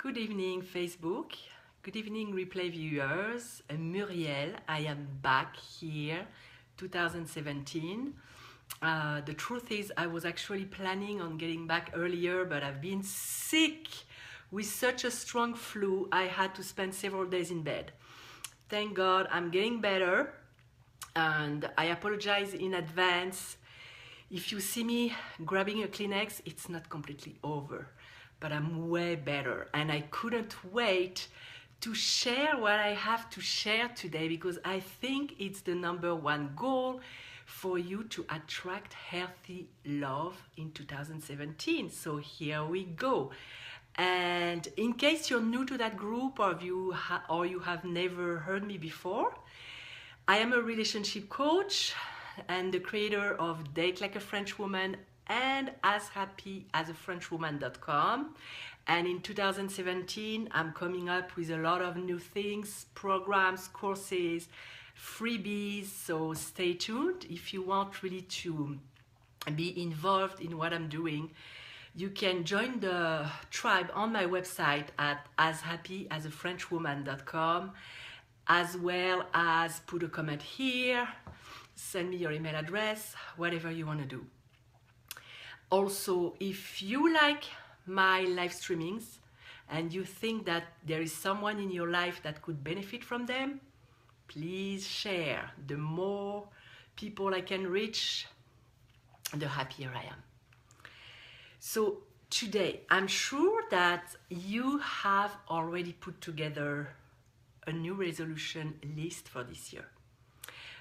Good evening, Facebook. Good evening, replay viewers. Murielle, I am back here, 2017. The truth is, I was actually planning on getting back earlier, but I've been sick with such a strong flu. I had to spend several days in bed. Thank God I'm getting better, and I apologize in advance. If you see me grabbing a Kleenex, it's not completely over, but I'm way better, and I couldn't wait to share what I have to share today, because I think it's the #1 goal for you to attract healthy love in 2017. So here we go. And in case you're new to that group, or you have never heard me before, I am a relationship coach and the creator of Date Like a French Woman and ashappyasafrenchwoman.com. And in 2017, I'm coming up with a lot of new things, programs, courses, freebies, so stay tuned. If you want really to be involved in what I'm doing, you can join the tribe on my website at ashappyasafrenchwoman.com, as well as put a comment here, send me your email address, whatever you want to do. Also, if you like my live streamings and you think that there is someone in your life that could benefit from them, please share. The more people I can reach, the happier I am. So today, I'm sure that you have already put together a new resolution list for this year.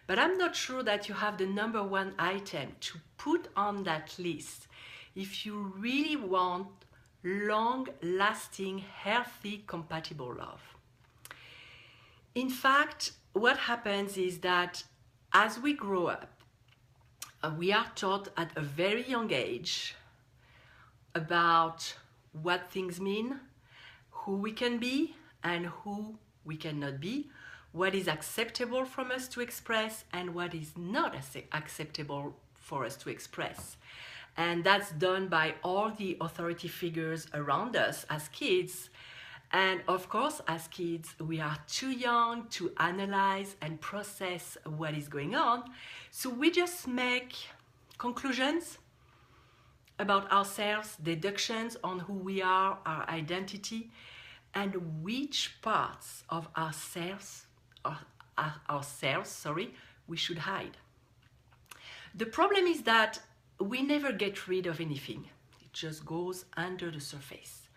But I'm not sure that you have the #1 item to put on that list if you really want long-lasting, healthy, compatible love. In fact, what happens is that as we grow up, we are taught at a very young age about what things mean, who we can be and who we cannot be, what is acceptable from us to express and what is not acceptable for us to express. And that's done by all the authority figures around us as kids. And of course, as kids, we are too young to analyze and process what is going on. So we just make conclusions about ourselves, deductions on who we are, our identity, and which parts of ourselves, we should hide. The problem is that we never get rid of anything. It just goes under the surface.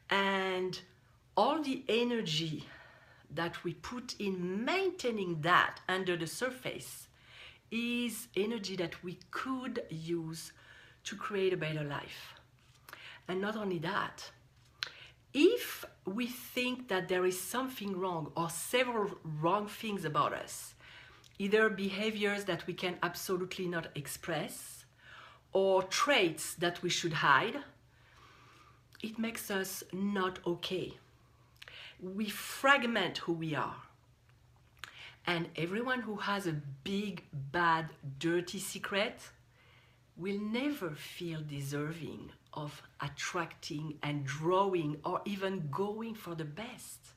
And all the energy that we put in maintaining that under the surface is energy that we could use to create a better life. And not only that, if we think that there is something wrong or several wrong things about us, either behaviors that we can absolutely not express or traits that we should hide, it makes us not okay. We fragment who we are. And everyone who has a big, bad, dirty secret will never feel deserving of attracting and drawing or even going for the best.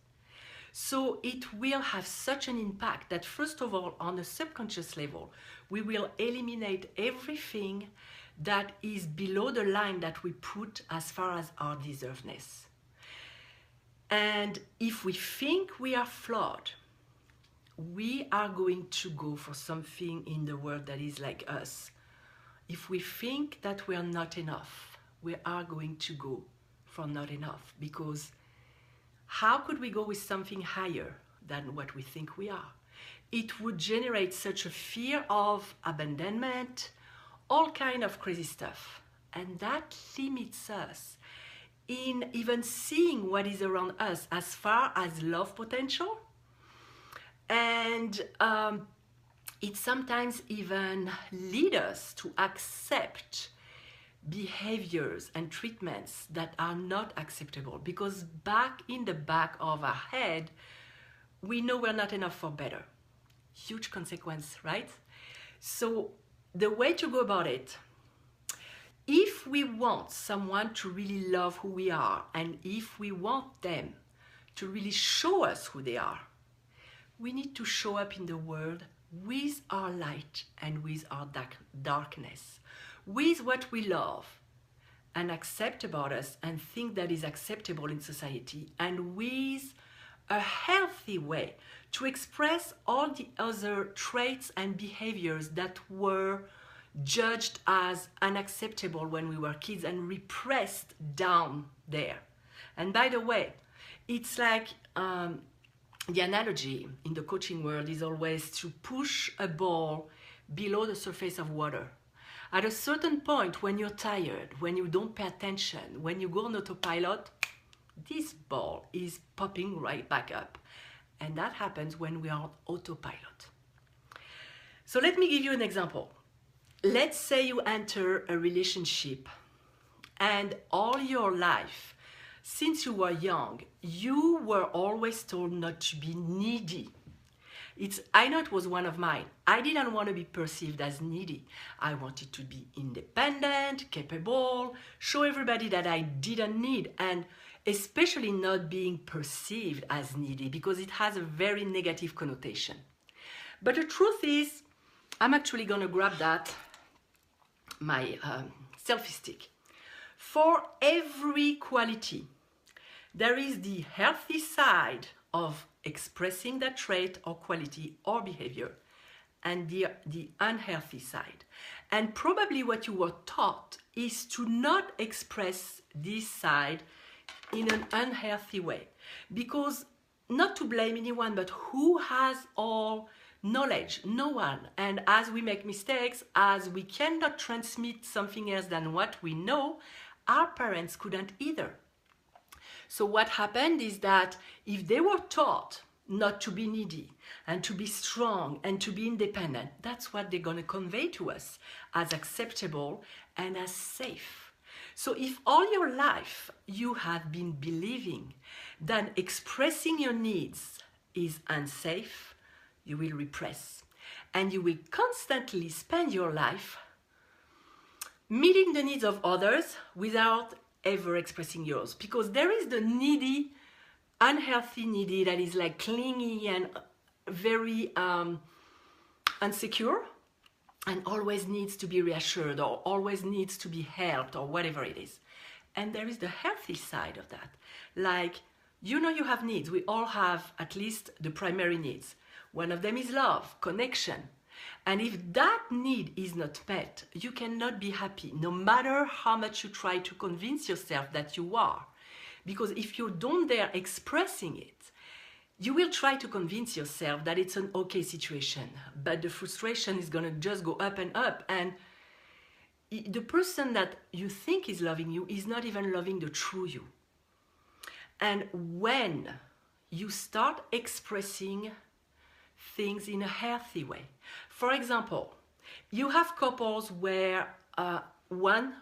So it will have such an impact that, first of all, on a subconscious level, we will eliminate everything that is below the line that we put as far as our deservedness. And if we think we are flawed, we are going to go for something in the world that is like us. If we think that we are not enough, we are going to go for not enough, because how could we go with something higher than what we think we are? It would generate such a fear of abandonment, all kind of crazy stuff. And that limits us in even seeing what is around us as far as love potential. And it sometimes even leads us to accept behaviors and treatments that are not acceptable, because back in the back of our head, we know we're not enough for better. Huge consequence, right? So the way to go about it if we want someone to really love who we are, and if we want them to really show us who they are, we need to show up in the world with our light and with our darkness, with what we love and accept about us and think that is acceptable in society, and with a healthy way to express all the other traits and behaviors that were judged as unacceptable when we were kids and repressed down there. And by the way, it's like the analogy in the coaching world is always to push a ball below the surface of water. At a certain point, when you're tired, when you don't pay attention, when you go on autopilot, this ball is popping right back up. And that happens when we are on autopilot. So let me give you an example. Let's say you enter a relationship, and all your life, since you were young, you were always told not to be needy. I know it was one of mine. I didn't want to be perceived as needy. I wanted to be independent, capable, show everybody that I didn't need, and especially not being perceived as needy, because it has a very negative connotation. But the truth is, I'm actually going to grab my selfie stick. For every quality, there is the healthy side of expressing that trait or quality or behavior, and the unhealthy side. And probably what you were taught is to not express this side in an unhealthy way. Because, not to blame anyone, but who has all knowledge? No one. And as we make mistakes, as we cannot transmit something else than what we know, our parents couldn't either. So what happened is that if they were taught not to be needy and to be strong and to be independent, that's what they're going to convey to us as acceptable and as safe. So if all your life you have been believing that expressing your needs is unsafe, you will repress, and you will constantly spend your life meeting the needs of others without ever expressing yours. Because there is the needy, unhealthy needy that is like clingy and very insecure and always needs to be reassured or always needs to be helped or whatever it is. And there is the healthy side of that. Like, you know, you have needs. We all have at least the primary needs. One of them is love, connection. And if that need is not met, you cannot be happy, no matter how much you try to convince yourself that you are. Because if you don't dare expressing it, you will try to convince yourself that it's an okay situation, but the frustration is going to just go up and up. And the person that you think is loving you is not even loving the true you. And when you start expressing things in a healthy way, for example, you have couples where one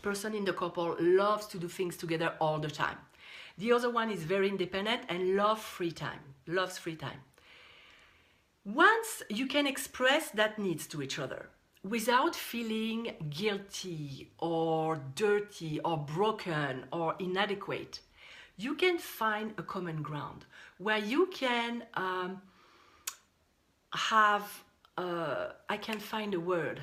person in the couple loves to do things together all the time. The other one is very independent and loves free time. Once you can express that needs to each other without feeling guilty or dirty or broken or inadequate, you can find a common ground where you can I can't find a word,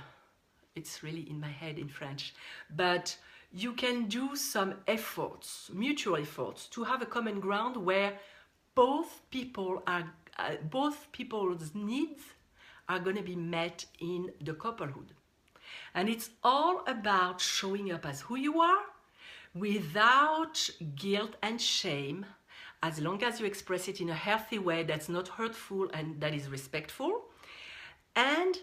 it's really in my head in French, but you can do some efforts, mutual efforts, to have a common ground where both people's needs are going to be met in the couplehood. And it's all about showing up as who you are without guilt and shame, as long as you express it in a healthy way that's not hurtful and that is respectful. And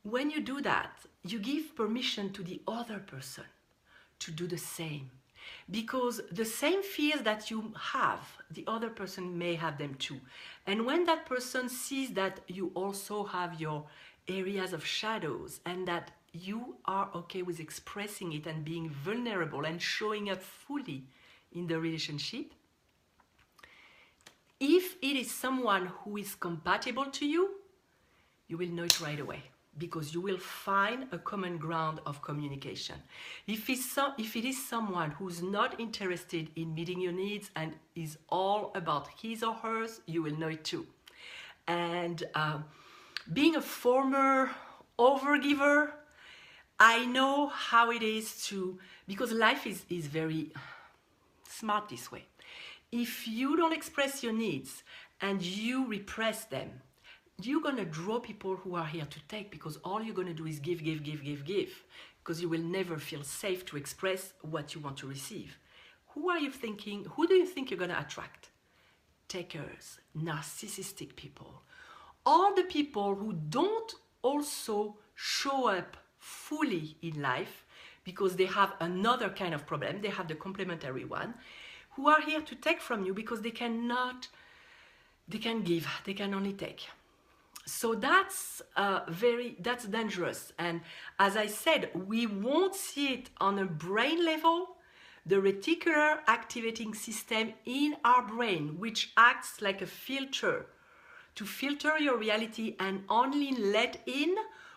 when you do that, you give permission to the other person to do the same. Because the same fears that you have, the other person may have them too. And when that person sees that you also have your areas of shadows and that you are okay with expressing it and being vulnerable and showing up fully in the relationship, if it is someone who is compatible to you, you will know it right away. because you will find a common ground of communication. If it is someone who's not interested in meeting your needs and is all about his or hers, you will know it too. And being a former overgiver, I know how it is to, because life is very smart this way. If you don't express your needs and you repress them, you're going to draw people who are here to take, because all you're going to do is give, because you will never feel safe to express what you want to receive. Who do you think you're going to attract? Takers, narcissistic people, all the people who don't also show up fully in life because they have another kind of problem, they have the complementary one, who are here to take from you because they can give, they can only take. So that's dangerous. And as I said, we won't see it on a brain level. The reticular activating system in our brain, which acts like a filter to filter your reality and only let in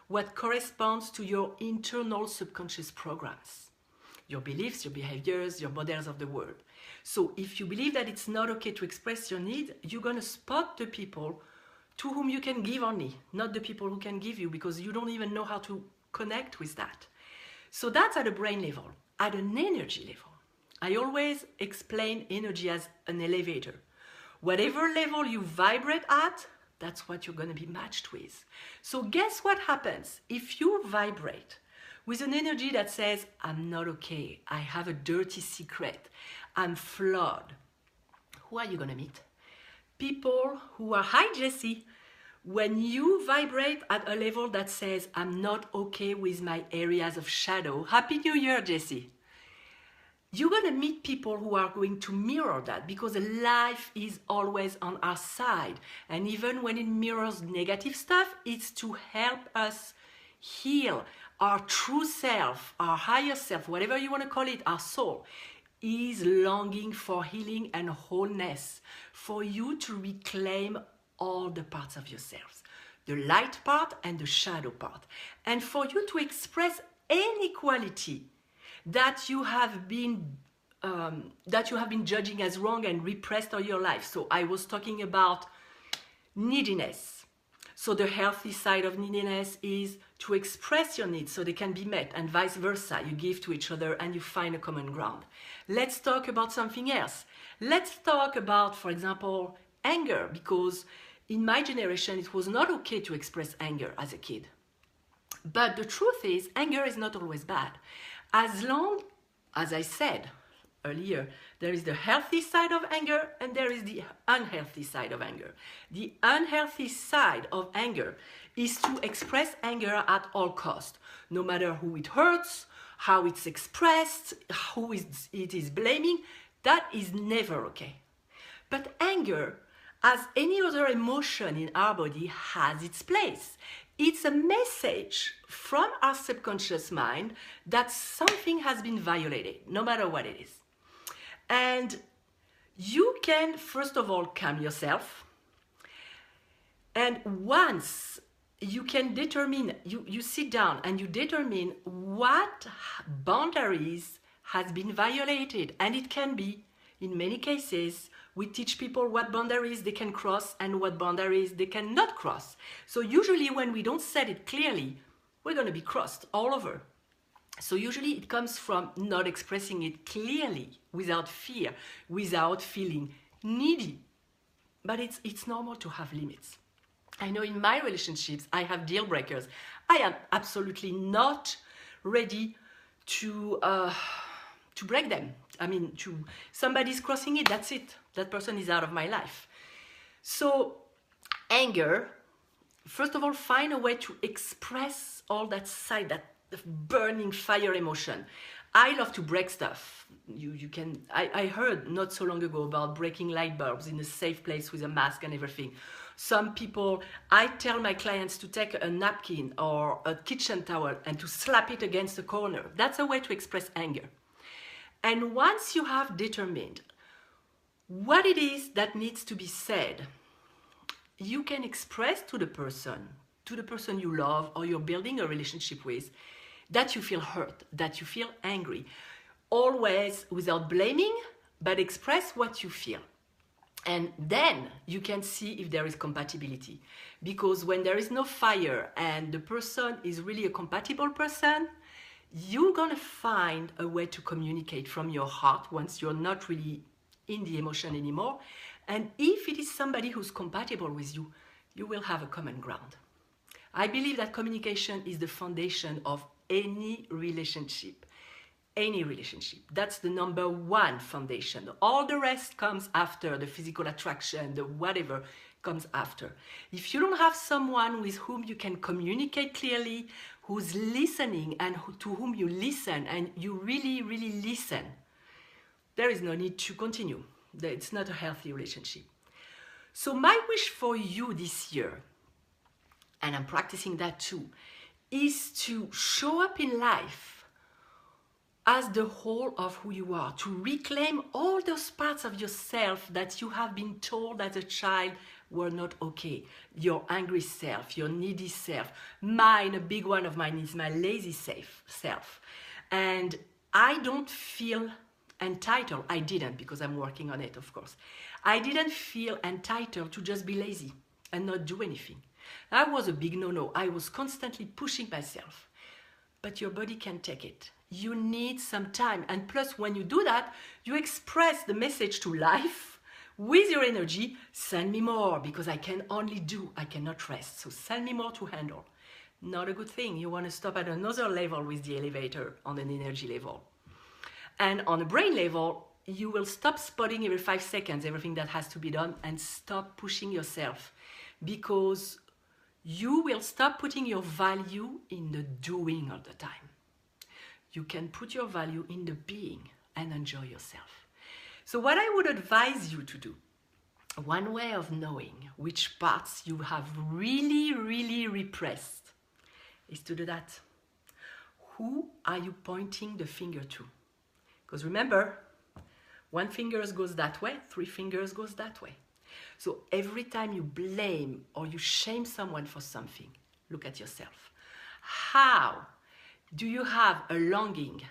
what corresponds to your internal subconscious programs, your beliefs, your behaviors, your models of the world. So if you believe that it's not okay to express your needs, you're going to spot the people to whom you can give only, not the people who can give you, because you don't even know how to connect with that. So that's at a brain level. At an energy level, I always explain energy as an elevator. Whatever level you vibrate at, that's what you're going to be matched with. So guess what happens if you vibrate with an energy that says, I'm not okay, I have a dirty secret, I'm flawed. Who are you going to meet? People who are, hi Jessie, when you vibrate at a level that says, I'm not okay with my areas of shadow, Happy New Year, Jessie. You're going to meet people who are going to mirror that, because life is always on our side. And even when it mirrors negative stuff, it's to help us heal. Our true self, our higher self, whatever you want to call it, our soul, is longing for healing and wholeness, for you to reclaim all the parts of yourselves, the light part and the shadow part, and for you to express any quality that you have been judging as wrong and repressed all your life. So I was talking about neediness. So the healthy side of neediness is to express your needs so they can be met, and vice versa. You give to each other and you find a common ground. Let's talk about something else. Let's talk about, for example, anger, because in my generation it was not okay to express anger as a kid. But the truth is, anger is not always bad. As long, as I said earlier, there is the healthy side of anger and there is the unhealthy side of anger. The unhealthy side of anger is to express anger at all costs, no matter who it hurts, how it's expressed, who it is blaming. That is never okay. But anger, as any other emotion in our body, has its place. It's a message from our subconscious mind that something has been violated, no matter what it is. And you can, first of all, calm yourself. And once you can determine, you sit down and you determine what boundaries has been violated. And it can be, in many cases, we teach people what boundaries they can cross and what boundaries they cannot cross. So usually when we don't set it clearly, we're going to be crossed all over. So usually it comes from not expressing it clearly, without fear, without feeling needy. But it's normal to have limits. I know in my relationships, I have deal breakers. I am absolutely not ready to break them. I mean, somebody's crossing it, that's it. That person is out of my life. So anger, first of all, find a way to express all that side, that burning fire emotion. I love to break stuff. You can. I heard not so long ago about breaking light bulbs in a safe place with a mask and everything. Some people, I tell my clients to take a napkin or a kitchen towel and to slap it against a corner. That's a way to express anger. And once you have determined what it is that needs to be said, you can express to the person to the person you love or you're building a relationship with, that you feel hurt, that you feel angry. Always without blaming, but express what you feel. And then you can see if there is compatibility. Because when there is no fire and the person is really a compatible person, you're gonna find a way to communicate from your heart once you're not really in the emotion anymore. And if it is somebody who's compatible with you, you will have a common ground. I believe that communication is the foundation of any relationship. Any relationship. That's the number one foundation. All the rest comes after, the physical attraction, the whatever comes after. If you don't have someone with whom you can communicate clearly, who's listening and to whom you listen and you really, really listen, there is no need to continue. It's not a healthy relationship. So my wish for you this year, and I'm practicing that too, is to show up in life as the whole of who you are, to reclaim all those parts of yourself that you have been told as a child were not okay. Your angry self, your needy self. Mine, a big one of mine, is my lazy self. And I don't feel entitled. I didn't, because I'm working on it, of course. I didn't feel entitled to just be lazy and not do anything. That was a big no-no. I was constantly pushing myself. But your body can take it. You need some time. And plus, when you do that, you express the message to life with your energy. Send me more, because I can only do, I cannot rest. So send me more to handle. Not a good thing. You want to stop at another level with the elevator on an energy level. And on a brain level, you will stop spotting every 5 seconds everything that has to be done and stop pushing yourself, because you will stop putting your value in the doing all the time. You can put your value in the being and enjoy yourself. So what I would advise you to do, one way of knowing which parts you have really, really repressed, is to do that. Who are you pointing the finger to? Because remember, 1 finger goes that way, 3 fingers goes that way. So every time you blame or you shame someone for something, look at yourself. How do you have a longing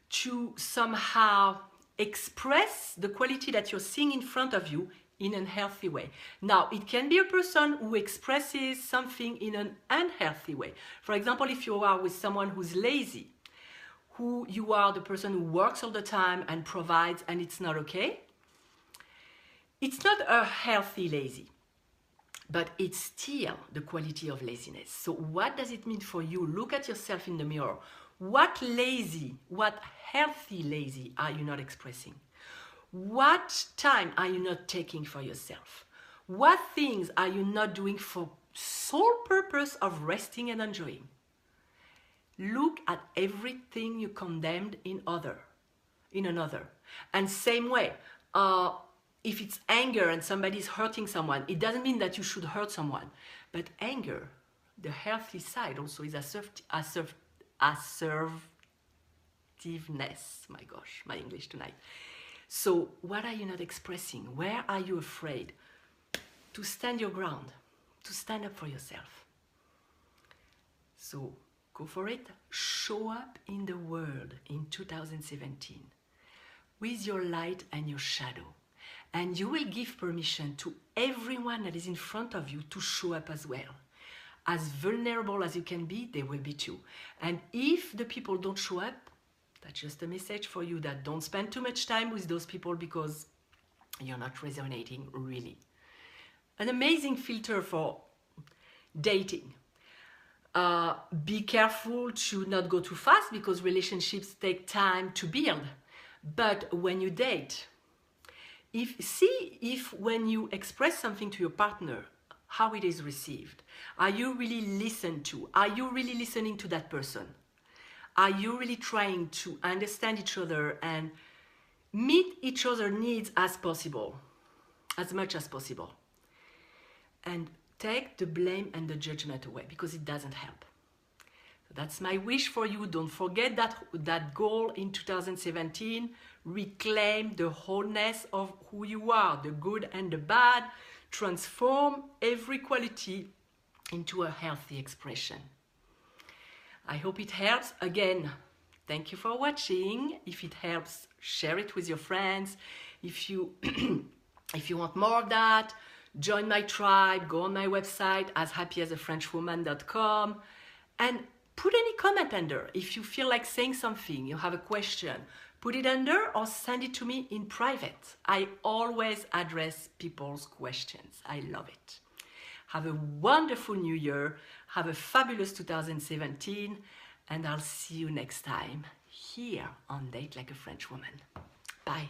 to somehow express the quality that you're seeing in front of you in a healthy way? Now, it can be a person who expresses something in an unhealthy way. For example, if you are with someone who's lazy, who you are the person who works all the time and provides, and it's not okay, it's not a healthy lazy, but it's still the quality of laziness. So what does it mean for you? Look at yourself in the mirror. What healthy lazy are you not expressing? What time are you not taking for yourself? What things are you not doing for sole purpose of resting and enjoying? Look at everything you condemned in another. And same way, if it's anger and somebody's hurting someone, it doesn't mean that you should hurt someone. But anger, the healthy side also is assertiveness. My gosh, my English tonight. So what are you not expressing? Where are you afraid to stand your ground, to stand up for yourself? So go for it. Show up in the world in 2017 with your light and your shadow. And you will give permission to everyone that is in front of you to show up as well. As vulnerable as you can be, they will be too. And if the people don't show up, that's just a message for you that don't spend too much time with those people, because you're not resonating really. An amazing filter for dating. Be careful to not go too fast, because relationships take time to build. But when you date, if when you express something to your partner, how it is received. Are you really listened to? Are you really listening to that person? Are you really trying to understand each other and meet each other's needs as possible, as much as possible? And take the blame and the judgment away, because it doesn't help. So that's my wish for you. Don't forget that goal in 2017. Reclaim the wholeness of who you are, the good and the bad. Transform every quality into a healthy expression. I hope it helps. Again, thank you for watching. If it helps, share it with your friends. If you if you want more of that, join my tribe, go on my website, ashappyasafrenchwoman.com, and put any comment under. If you feel like saying something, you have a question, put it under or send it to me in private. I always address people's questions. I love it. Have a wonderful new year. Have a fabulous 2017. And I'll see you next time here on Date Like a French Woman. Bye.